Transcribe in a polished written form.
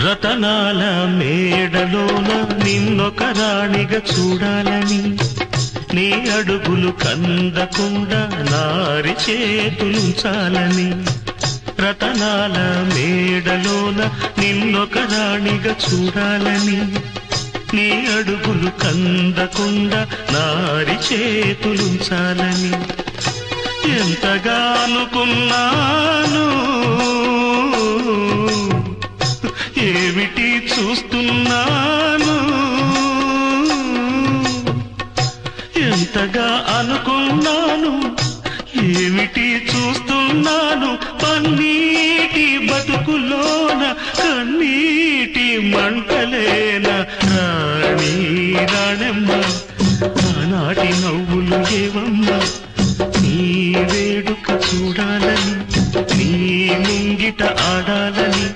రతనాల మేడలోన నిన్నొక రాణిగా చూడాలని, నీ అడుగులు కందకుండా నారి చేతులుంచాలని. రతనాల మేడలోన నిన్నొక రాణిగా చూడాలని, నీ అడుగులు కందకుండా నారి చేతులుంచాలని. ఎంతగా అనుకున్నాను, ఏమిటి చూస్తున్నాను. ఎంతగా అనుకున్నాను, ఏమిటి చూస్తున్నాను. పన్నీటి బతుకులోన కన్నీటి మంటలేన రాణి రాణమ్మ. ఆనాటి నవ్వులు ఏవమ్మ, నీ వేడుక చూడాలని, నీ ముంగిట ఆడాలని.